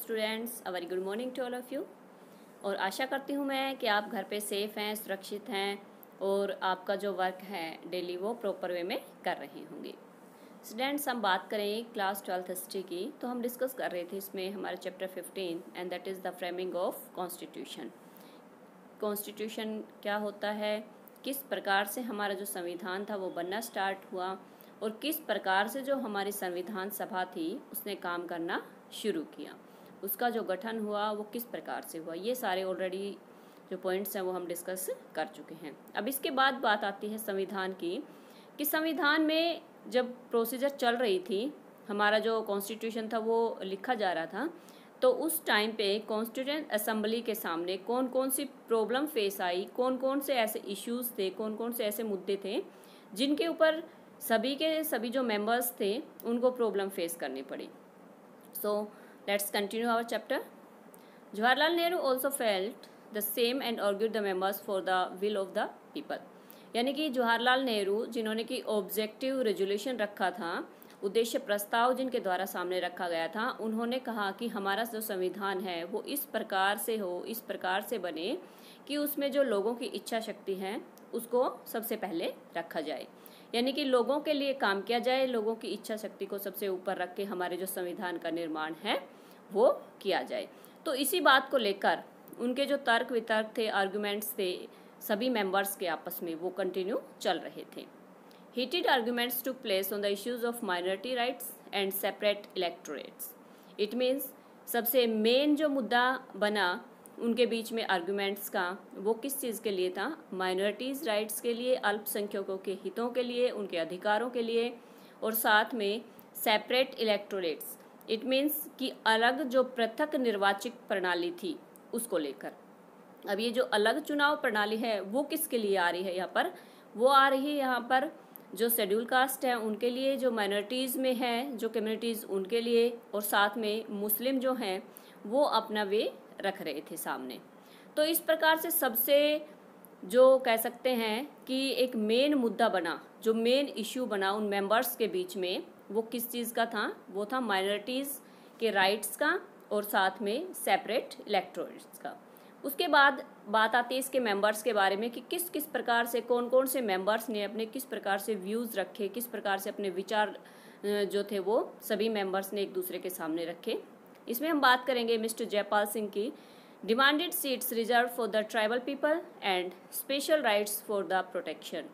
Students, a very good morning to all of you. और आशा करती हूँ मैं कि आप घर पे सेफ़ हैं, सुरक्षित हैं और आपका जो वर्क है डेली वो प्रॉपर वे में कर रहे होंगे। स्टूडेंट्स, हम बात करें क्लास 12th हिस्ट्री की, तो हम डिस्कस कर रहे थे इसमें हमारे chapter 15 and that is the framing of constitution. Constitution क्या होता है, किस प्रकार से हमारा जो संविधान था वो बनना स्टार्ट हुआ और किस प्रकार से जो हमारी संविधान सभा थी उसने काम करना शुरू किया, उसका जो गठन हुआ वो किस प्रकार से हुआ, ये सारे ऑलरेडी जो पॉइंट्स हैं वो हम डिस्कस कर चुके हैं। अब इसके बाद बात आती है संविधान की, कि संविधान में जब प्रोसीजर चल रही थी, हमारा जो कॉन्स्टिट्यूशन था वो लिखा जा रहा था, तो उस टाइम पे कॉन्स्टिट्यूएंट असेंबली के सामने कौन कौन सी प्रॉब्लम फेस आई, कौन कौन से ऐसे इश्यूज थे, कौन कौन से ऐसे मुद्दे थे जिनके ऊपर सभी के सभी जो मेंबर्स थे उनको प्रॉब्लम फेस करनी पड़ी। So let's continue our chapter. Jawaharlal Nehru also felt the same and argued the members for the will of the people. यानी कि जवाहरलाल नेहरू जिन्होंने कि ऑब्जेक्टिव रेजोल्यूशन रखा था, उद्देश्य प्रस्ताव जिनके द्वारा सामने रखा गया था, उन्होंने कहा कि हमारा जो संविधान है वो इस प्रकार से हो, इस प्रकार से बने कि उसमें जो लोगों की इच्छा शक्ति है उसको सबसे पहले रखा जाए, यानी कि लोगों के लिए काम किया जाए, लोगों की इच्छा शक्ति को सबसे ऊपर रख के हमारे जो संविधान का निर्माण है वो किया जाए। तो इसी बात को लेकर उनके जो तर्क वितर्क थे, आर्गुमेंट्स थे सभी मेंबर्स के आपस में, वो कंटिन्यू चल रहे थे। Heated arguments took place on the issues of minority rights and separate electorates. It means सबसे मेन जो मुद्दा बना उनके बीच में आर्गुमेंट्स का, वो किस चीज़ के लिए था, माइनॉरिटीज़ राइट्स के लिए, अल्पसंख्यकों के हितों के लिए, उनके अधिकारों के लिए, और साथ में सेपरेट इलेक्टोरेट्स। इट मीन्स कि अलग जो पृथक निर्वाचित प्रणाली थी उसको लेकर। अब ये जो अलग चुनाव प्रणाली है वो किसके लिए आ रही है यहाँ पर, वो आ रही है यहाँ पर जो शेड्यूल कास्ट है उनके लिए, जो माइनॉरिटीज़ में है जो कम्युनिटीज़ उनके लिए, और साथ में मुस्लिम जो हैं वो अपना वे रख रहे थे सामने। तो इस प्रकार से सबसे जो कह सकते हैं कि एक मेन मुद्दा बना, जो मेन इश्यू बना उन मेंबर्स के बीच में, वो किस चीज़ का था, वो था माइनॉरिटीज़ के राइट्स का और साथ में सेपरेट इलेक्टोरेट्स का। उसके बाद बात आती है इसके मेंबर्स के बारे में कि किस किस प्रकार से कौन कौन से मेंबर्स ने अपने किस प्रकार से व्यूज़ रखे, किस प्रकार से अपने विचार जो थे वो सभी मेंबर्स ने एक दूसरे के सामने रखे। इसमें हम बात करेंगे मिस्टर जयपाल सिंह की। Demanded seats reserve for the tribal people and special rights for the protection.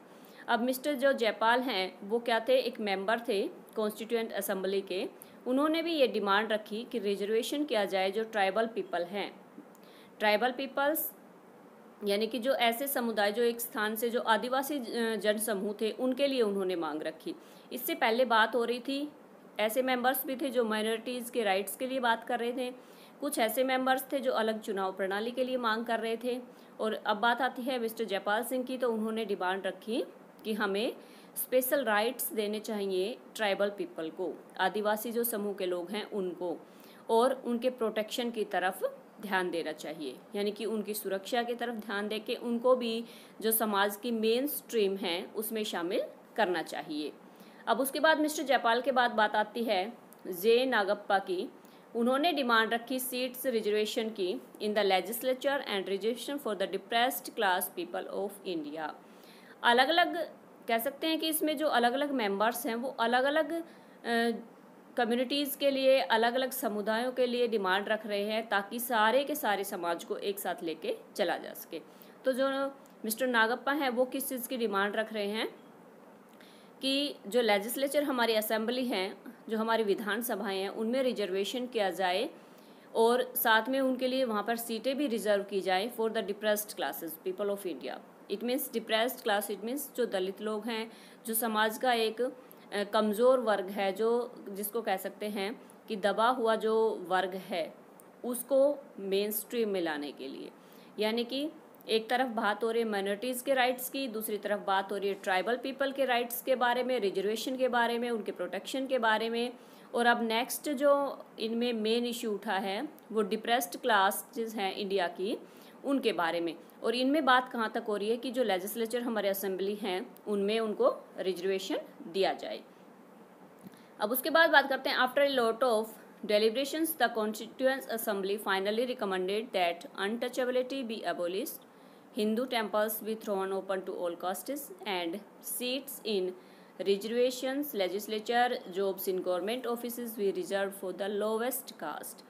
अब मिस्टर जो जयपाल हैं वो क्या थे, एक मेंबर थे कॉन्स्टिट्यूएंट असेंबली के। उन्होंने भी ये डिमांड रखी कि रिजर्वेशन किया जाए जो ट्राइबल पीपल हैं, ट्राइबल पीपल्स यानी कि जो ऐसे समुदाय जो एक स्थान से जो आदिवासी जनसमूह थे उनके लिए उन्होंने मांग रखी। इससे पहले बात हो रही थी, ऐसे मेंबर्स भी थे जो माइनॉरिटीज़ के राइट्स के लिए बात कर रहे थे, कुछ ऐसे मेंबर्स थे जो अलग चुनाव प्रणाली के लिए मांग कर रहे थे, और अब बात आती है मिस्टर जयपाल सिंह की। तो उन्होंने डिमांड रखी कि हमें स्पेशल राइट्स देने चाहिए ट्राइबल पीपल को, आदिवासी जो समूह के लोग हैं उनको, और उनके प्रोटेक्शन की तरफ ध्यान देना चाहिए, यानी कि उनकी सुरक्षा की तरफ ध्यान दे के उनको भी जो समाज की मेन स्ट्रीम है उसमें शामिल करना चाहिए। अब उसके बाद मिस्टर जयपाल के बाद बात आती है जे नागप्पा की। उन्होंने डिमांड रखी सीट्स रिजर्वेशन की in the legislature and reservation for the depressed class people of India. अलग अलग कह सकते हैं कि इसमें जो अलग अलग मेंबर्स हैं वो अलग अलग कम्युनिटीज़ के लिए, अलग अलग समुदायों के लिए डिमांड रख रहे हैं ताकि सारे के सारे समाज को एक साथ लेके चला जा सके। तो जो मिस्टर नागप्पा हैं वो किस चीज़ की डिमांड रख रहे हैं कि जो लेजिस्लेचर हमारी असेंबली हैं, जो हमारी विधानसभाएं हैं, उनमें रिजर्वेशन किया जाए और साथ में उनके लिए वहाँ पर सीटें भी रिजर्व की जाए for the depressed classes people of India. It means depressed class, it means जो दलित लोग हैं, जो समाज का एक कमज़ोर वर्ग है, जो जिसको कह सकते हैं कि दबा हुआ जो वर्ग है, उसको मेन स्ट्रीम में लाने के लिए। यानी कि एक तरफ बात हो रही है माइनॉरिटीज़ के राइट्स की, दूसरी तरफ बात हो रही है ट्राइबल पीपल के राइट्स के बारे में, रिजर्वेशन के बारे में, उनके प्रोटेक्शन के बारे में, और अब नेक्स्ट जो इनमें मेन इशू उठा है वो डिप्रेस्ड क्लास जिस हैं इंडिया की, उनके बारे में। और इनमें बात कहाँ तक हो रही है कि जो लेजिस्लेचर हमारे असेंबली हैं उनमें उनको रिजर्वेशन दिया जाए। अब उसके बाद बात करते हैं after a lot of deliberations, the Constituent Assembly finally recommended that untouchability be abolished, Hindu temples be thrown open to all castes, and seats in reservations, legislature, jobs in government offices be reserved for the lowest caste.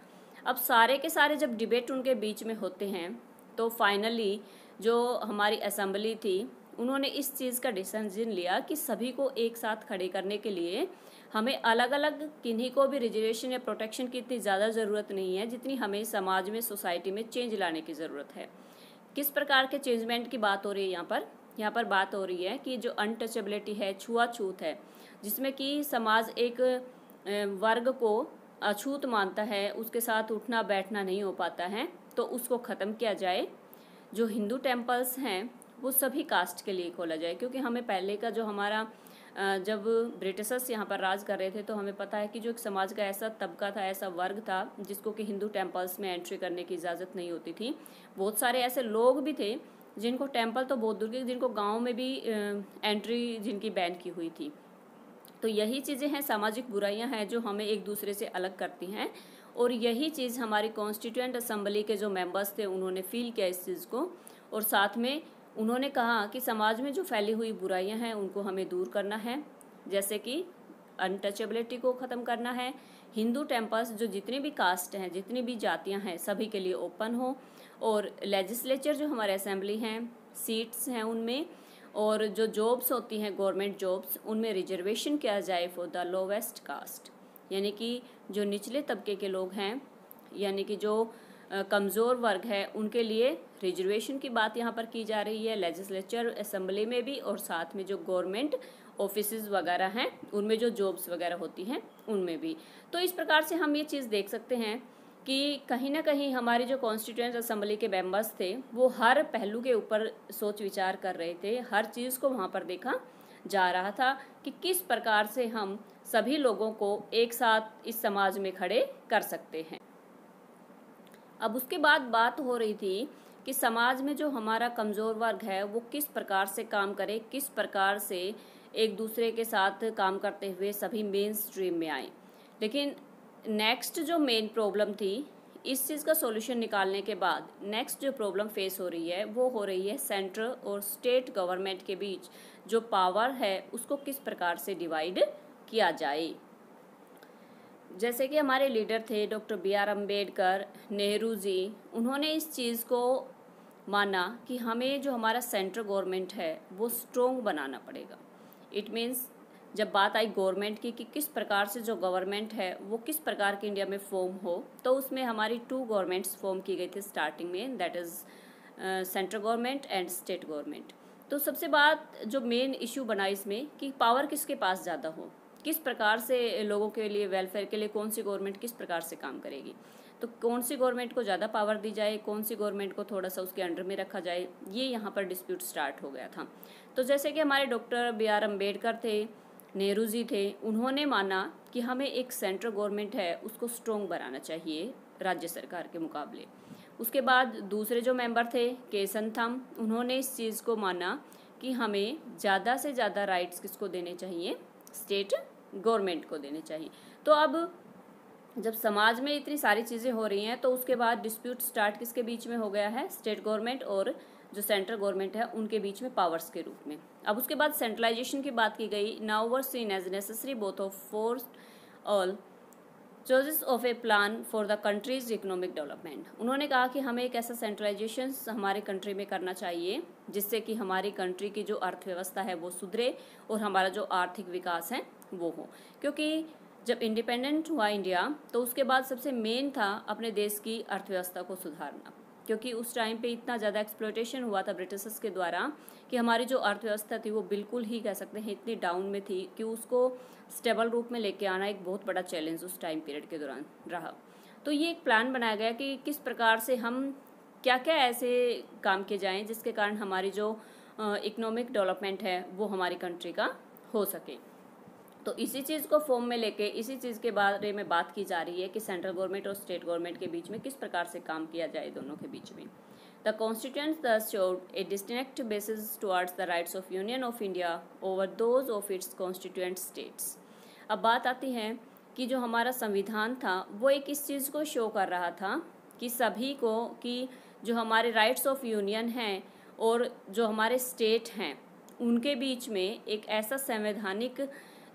अब सारे के सारे जब debate उनके बीच में होते हैं तो फाइनली जो हमारी असेंबली थी उन्होंने इस चीज़ का डिसीजन लिया कि सभी को एक साथ खड़े करने के लिए हमें अलग अलग किन्हीं को भी रिजर्वेशन या प्रोटेक्शन की इतनी ज़्यादा ज़रूरत नहीं है जितनी हमें समाज में, सोसाइटी में चेंज लाने की ज़रूरत है। किस प्रकार के चेंजमेंट की बात हो रही है यहाँ पर बात हो रही है कि जो अनटचेबिलिटी है, छुआछूत है, जिसमें कि समाज एक वर्ग को अछूत मानता है, उसके साथ उठना बैठना नहीं हो पाता है, तो उसको ख़त्म किया जाए। जो हिंदू टेम्पल्स हैं वो सभी कास्ट के लिए खोला जाए, क्योंकि हमें पहले का जो हमारा जब ब्रिटिशर्स यहाँ पर राज कर रहे थे तो हमें पता है कि जो एक समाज का ऐसा तबका था, ऐसा वर्ग था जिसको कि हिंदू टेम्पल्स में एंट्री करने की इजाज़त नहीं होती थी। बहुत सारे ऐसे लोग भी थे जिनको टेम्पल तो बहुत दूर के, जिनको गाँव में भी एंट्री जिनकी बैन की हुई थी। तो यही चीज़ें हैं, सामाजिक बुराइयां हैं जो हमें एक दूसरे से अलग करती हैं, और यही चीज़ हमारी कॉन्स्टिट्यूएंट असेंबली के जो मेंबर्स थे उन्होंने फील किया इस चीज़ को, और साथ में उन्होंने कहा कि समाज में जो फैली हुई बुराइयां हैं उनको हमें दूर करना है, जैसे कि अनटचेबिलिटी को ख़त्म करना है, हिंदू टेम्पल्स जो जितनी भी कास्ट हैं, जितनी भी जातियाँ हैं, सभी के लिए ओपन हो, और लेजिस्लेचर जो हमारे असेंबली हैं, सीट्स हैं उनमें, और जो जॉब्स होती हैं गवर्नमेंट जॉब्स, उनमें रिजर्वेशन किया जाए फॉर द लोवेस्ट कास्ट, यानी कि जो निचले तबके के लोग हैं, यानी कि जो कमज़ोर वर्ग है, उनके लिए रिजर्वेशन की बात यहाँ पर की जा रही है लेजिस्लेचर असेंबली में भी, और साथ में जो गवर्नमेंट ऑफिसेज वगैरह हैं उनमें जो जॉब्स वगैरह होती हैं उनमें भी। तो इस प्रकार से हम ये चीज़ देख सकते हैं कि कहीं ना कहीं हमारी जो कॉन्स्टिट्यूएंट असेंबली के मेंबर्स थे वो हर पहलू के ऊपर सोच विचार कर रहे थे, हर चीज़ को वहाँ पर देखा जा रहा था कि किस प्रकार से हम सभी लोगों को एक साथ इस समाज में खड़े कर सकते हैं। अब उसके बाद बात हो रही थी कि समाज में जो हमारा कमज़ोर वर्ग है वो किस प्रकार से काम करे, किस प्रकार से एक दूसरे के साथ काम करते हुए सभी मेन स्ट्रीम में आए। लेकिन नेक्स्ट जो मेन प्रॉब्लम थी, इस चीज़ का सॉल्यूशन निकालने के बाद नेक्स्ट जो प्रॉब्लम फेस हो रही है वो हो रही है सेंट्रल और स्टेट गवर्नमेंट के बीच जो पावर है उसको किस प्रकार से डिवाइड किया जाए। जैसे कि हमारे लीडर थे डॉक्टर B.R. अम्बेडकर, नेहरू जी, उन्होंने इस चीज़ को माना कि हमें जो हमारा सेंट्रल गवर्नमेंट है वो स्ट्रॉन्ग बनाना पड़ेगा। इट मीन्स जब बात आई गवर्नमेंट की कि किस प्रकार से जो गवर्नमेंट है वो किस प्रकार की इंडिया में फॉर्म हो, तो उसमें हमारी 2 गवर्नमेंट्स फॉर्म की गई थी स्टार्टिंग में, that is central government and state government. तो सबसे बात जो मेन इशू बना इसमें कि पावर किसके पास ज़्यादा हो, किस प्रकार से लोगों के लिए वेलफेयर के लिए कौन सी गवर्नमेंट किस प्रकार से काम करेगी, तो कौन सी गवर्नमेंट को ज़्यादा पावर दी जाए, कौन सी गवर्नमेंट को थोड़ा सा उसके अंडर में रखा जाए, ये यहाँ पर डिस्प्यूट स्टार्ट हो गया था। तो जैसे कि हमारे डॉक्टर B.R. अम्बेडकर थे, नेहरू जी थे, उन्होंने माना कि हमें एक सेंट्रल गवर्नमेंट है उसको स्ट्रॉन्ग बनाना चाहिए राज्य सरकार के मुकाबले। उसके बाद दूसरे जो मेंबर थे केशनथम, उन्होंने इस चीज़ को माना कि हमें ज़्यादा से ज़्यादा राइट्स किसको देने चाहिए, स्टेट गवर्नमेंट को देने चाहिए। तो अब जब समाज में इतनी सारी चीज़ें हो रही हैं तो उसके बाद डिस्प्यूट स्टार्ट किसके बीच में हो गया है, स्टेट गवर्नमेंट और जो सेंट्रल गवर्नमेंट है उनके बीच में पावर्स के रूप में। अब उसके बाद सेंट्रलाइजेशन की बात की गई, now were seen as necessary both of for all choices of a plan for the country's economic development. उन्होंने कहा कि हमें एक ऐसा सेंट्रलाइजेशन हमारे कंट्री में करना चाहिए जिससे कि हमारी कंट्री की जो अर्थव्यवस्था है वो सुधरे और हमारा जो आर्थिक विकास है वो हो। क्योंकि जब इंडिपेंडेंट हुआ इंडिया तो उसके बाद सबसे मेन था अपने देश की अर्थव्यवस्था को सुधारना, क्योंकि उस टाइम पे इतना ज़्यादा एक्सप्लॉयटेशन हुआ था ब्रिटिशर्स के द्वारा कि हमारी जो अर्थव्यवस्था थी वो बिल्कुल ही कह सकते हैं इतनी डाउन में थी कि उसको स्टेबल रूप में लेके आना एक बहुत बड़ा चैलेंज उस टाइम पीरियड के दौरान रहा। तो ये एक प्लान बनाया गया कि किस प्रकार से हम क्या क्या ऐसे काम किए जाएँ जिसके कारण हमारी जो इकोनॉमिक डेवलपमेंट है वो हमारी कंट्री का हो सके। तो इसी चीज़ को फॉर्म में लेके इसी चीज़ के बारे में बात की जा रही है कि सेंट्रल गवर्नमेंट और स्टेट गवर्नमेंट के बीच में किस प्रकार से काम किया जाए दोनों के बीच में। The constituents thus showed a distinct basis towards the rights of Union of India over those of its constituent states। अब बात आती है कि जो हमारा संविधान था वो एक इस चीज़ को शो कर रहा था कि सभी को, कि जो हमारे राइट्स ऑफ यूनियन हैं और जो हमारे स्टेट हैं उनके बीच में एक ऐसा संवैधानिक,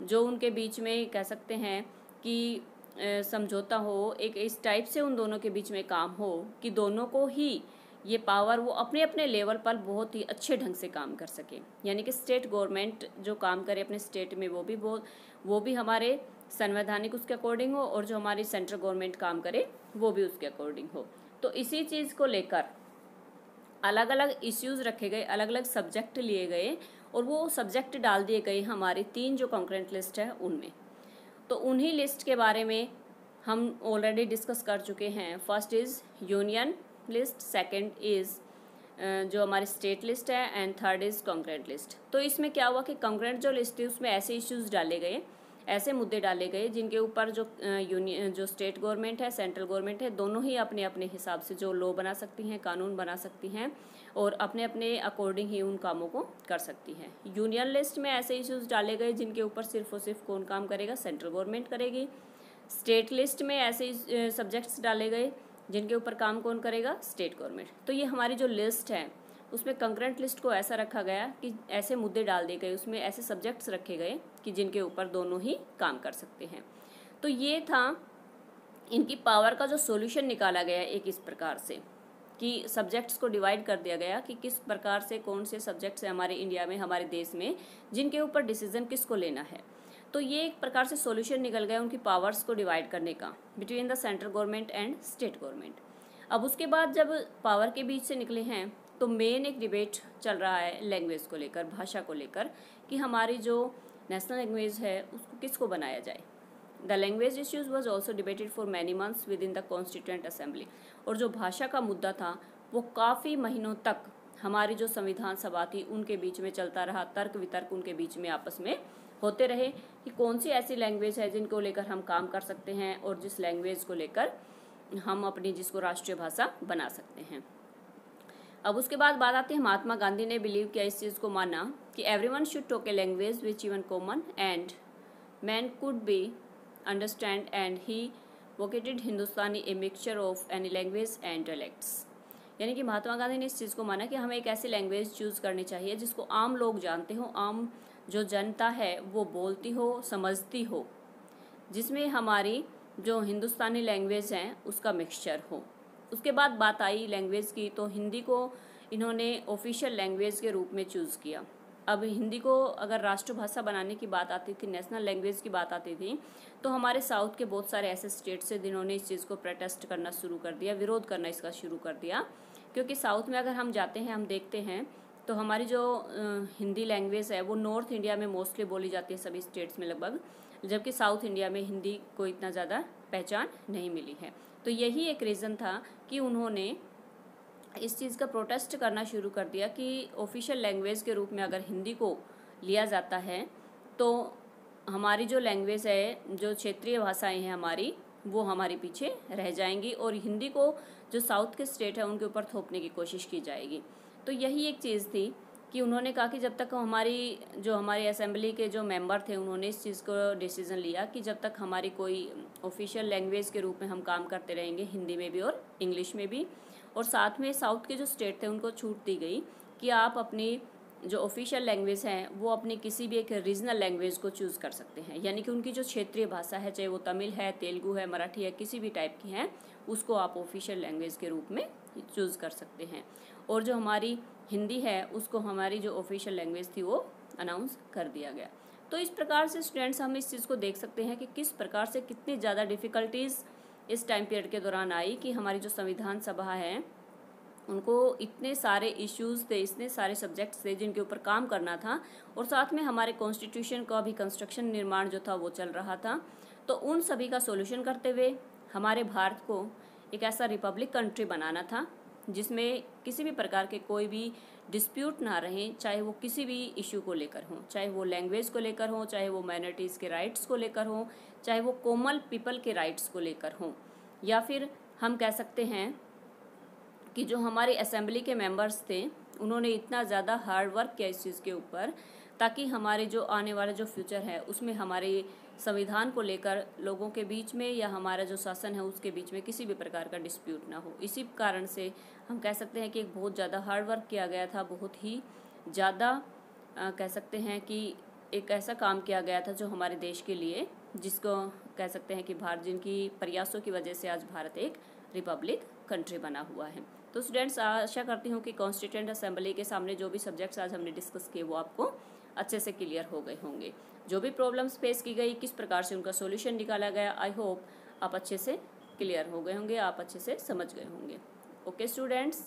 जो उनके बीच में कह सकते हैं कि समझौता हो, एक इस टाइप से उन दोनों के बीच में काम हो कि दोनों को ही ये पावर वो अपने अपने लेवल पर बहुत ही अच्छे ढंग से काम कर सके। यानी कि स्टेट गवर्नमेंट जो काम करे अपने स्टेट में वो भी हमारे संवैधानिक उसके अकॉर्डिंग हो, और जो हमारी सेंट्रल गवर्नमेंट काम करे वो भी उसके अकॉर्डिंग हो। तो इसी चीज़ को लेकर अलग अलग इश्यूज़ रखे गए, अलग अलग सब्जेक्ट लिए गए और वो सब्जेक्ट डाल दिए गए हमारी 3 जो कॉन्करेंट लिस्ट है उनमें। तो उन्हीं लिस्ट के बारे में हम ऑलरेडी डिस्कस कर चुके हैं। First is union list, second is जो हमारी स्टेट लिस्ट है, and third is concurrent list. तो इसमें क्या हुआ कि कॉन्करेंट जो लिस्ट थी उसमें ऐसे इश्यूज़ डाले गए, ऐसे मुद्दे डाले गए जिनके ऊपर जो स्टेट गवर्नमेंट है, सेंट्रल गवर्नमेंट है, दोनों ही अपने अपने हिसाब से जो लॉ बना सकती हैं, कानून बना सकती हैं और अपने अपने अकॉर्डिंग ही उन कामों को कर सकती हैं। यूनियन लिस्ट में ऐसे इश्यूज़ डाले गए जिनके ऊपर सिर्फ और सिर्फ कौन काम करेगा, सेंट्रल गवर्नमेंट करेगी। स्टेट लिस्ट में ऐसे सब्जेक्ट्स डाले गए जिनके ऊपर काम कौन करेगा, स्टेट गवर्नमेंट। तो ये हमारी जो लिस्ट है उसमें कंकरेंट लिस्ट को ऐसा रखा गया कि ऐसे मुद्दे डाल दिए गए, उसमें ऐसे सब्जेक्ट्स रखे गए कि जिनके ऊपर दोनों ही काम कर सकते हैं। तो ये था इनकी पावर का जो सॉल्यूशन निकाला गया एक इस प्रकार से कि सब्जेक्ट्स को डिवाइड कर दिया गया कि किस प्रकार से कौन से सब्जेक्ट्स हैं हमारे इंडिया में, हमारे देश में, जिनके ऊपर डिसीजन किसको लेना है। तो ये एक प्रकार से सॉल्यूशन निकल गया उनकी पावर्स को डिवाइड करने का between the central government and state government. अब उसके बाद जब पावर के बीच से निकले हैं तो मेन एक डिबेट चल रहा है लैंग्वेज को लेकर, भाषा को लेकर, कि हमारी जो नेशनल लैंग्वेज है उसको किसको बनाया जाए। The language issues was also debated for many months with in the constituent assembly. और जो भाषा का मुद्दा था वो काफ़ी महीनों तक हमारी जो संविधान सभा थी उनके बीच में चलता रहा, तर्क वितर्क उनके बीच में आपस में होते रहे कि कौन सी ऐसी लैंग्वेज है जिनको लेकर हम काम कर सकते हैं और जिस लैंग्वेज को लेकर हम अपनी जिसको राष्ट्रीय भाषा बना सकते हैं। अब उसके बाद बात आती है, महात्मा गांधी ने बिलीव किया, इस चीज़ को माना कि everyone should talk a language which even common and man could be understand, and he vocated Hindustani a mixture of any language and dialects. यानी कि महात्मा गांधी ने इस चीज़ को माना कि हमें एक ऐसी लैंग्वेज चूज़ करनी चाहिए जिसको आम लोग जानते हो, आम जो जनता है वो बोलती हो, समझती हो, जिसमें हमारी जो हिंदुस्तानी लैंग्वेज हैं उसका मिक्सचर हो। उसके बाद बात आई लैंग्वेज की, तो हिंदी को इन्होंने ऑफिशियल लैंग्वेज के रूप में चूज़ किया। अब हिंदी को अगर राष्ट्रभाषा बनाने की बात आती थी, नेशनल लैंग्वेज की बात आती थी, तो हमारे साउथ के बहुत सारे ऐसे स्टेट्स हैं जिन्होंने इस चीज़ को प्रोटेस्ट करना शुरू कर दिया, विरोध करना इसका शुरू कर दिया। क्योंकि साउथ में अगर हम जाते हैं, हम देखते हैं तो हमारी जो हिंदी लैंग्वेज है वो नॉर्थ इंडिया में मोस्टली बोली जाती है सभी स्टेट्स में लगभग, जबकि साउथ इंडिया में हिंदी को इतना ज़्यादा पहचान नहीं मिली है। तो यही एक रीज़न था कि उन्होंने इस चीज़ का प्रोटेस्ट करना शुरू कर दिया कि ऑफिशियल लैंग्वेज के रूप में अगर हिंदी को लिया जाता है तो हमारी जो लैंग्वेज है, जो क्षेत्रीय भाषाएं हैं हमारी, वो हमारी पीछे रह जाएंगी और हिंदी को जो साउथ के स्टेट है उनके ऊपर थोपने की कोशिश की जाएगी। तो यही एक चीज़ थी कि उन्होंने कहा कि जब तक हमारी असेंबली के जो मेंबर थे उन्होंने इस चीज़ को डिसीज़न लिया कि जब तक हमारी कोई ऑफिशियल लैंग्वेज के रूप में हम काम करते रहेंगे, हिंदी में भी और इंग्लिश में भी, और साथ में साउथ के जो स्टेट थे उनको छूट दी गई कि आप अपनी जो ऑफिशियल लैंग्वेज हैं वो अपनी किसी भी एक रीजनल लैंग्वेज को चूज़ कर सकते हैं। यानी कि उनकी जो क्षेत्रीय भाषा है, चाहे वो तमिल है, तेलुगु है, मराठी है, किसी भी टाइप की हैं, उसको आप ऑफिशियल लैंग्वेज के रूप में चूज़ कर सकते हैं। और जो हमारी हिंदी है उसको हमारी जो ऑफिशियल लैंग्वेज थी वो अनाउंस कर दिया गया। तो इस प्रकार से स्टूडेंट्स हम इस चीज़ को देख सकते हैं कि किस प्रकार से कितनी ज़्यादा डिफ़िकल्टीज़ इस टाइम पीरियड के दौरान आई कि हमारी जो संविधान सभा है उनको इतने सारे इश्यूज़ थे, इतने सारे सब्जेक्ट्स थे जिनके ऊपर काम करना था, और साथ में हमारे कॉन्स्टिट्यूशन का भी कंस्ट्रक्शन निर्माण जो था वो चल रहा था। तो उन सभी का सॉल्यूशन करते हुए हमारे भारत को एक ऐसा रिपब्लिक कंट्री बनाना था जिसमें किसी भी प्रकार के कोई भी डिस्प्यूट ना रहे, चाहे वो किसी भी इशू को लेकर हो, चाहे वो लैंग्वेज को लेकर हो, चाहे वो माइनॉरिटीज़ के राइट्स को लेकर हो, चाहे वो कॉमन पीपल के राइट्स को लेकर हो, या फिर हम कह सकते हैं कि जो हमारे असेंबली के मेंबर्स थे उन्होंने इतना ज़्यादा हार्ड वर्क किया इस चीज़ के ऊपर ताकि हमारे जो आने वाला जो फ्यूचर है उसमें हमारी संविधान को लेकर लोगों के बीच में या हमारा जो शासन है उसके बीच में किसी भी प्रकार का डिस्प्यूट ना हो। इसी कारण से हम कह सकते हैं कि एक बहुत ज़्यादा हार्ड वर्क किया गया था, बहुत ही ज़्यादा कह सकते हैं कि एक ऐसा काम किया गया था जो हमारे देश के लिए, जिसको कह सकते हैं कि भारत, जिनकी प्रयासों की वजह से आज भारत एक रिपब्लिक कंट्री बना हुआ है। तो स्टूडेंट्स, आशा करती हूँ कि कॉन्स्टिट्यूएंट असेंबली के सामने जो भी सब्जेक्ट्स आज हमने डिस्कस किए वो आपको अच्छे से क्लियर हो गए होंगे। जो भी प्रॉब्लम्स फेस की गई, किस प्रकार से उनका सॉल्यूशन निकाला गया, आई होप आप अच्छे से क्लियर हो गए होंगे, आप अच्छे से समझ गए होंगे। Okay students.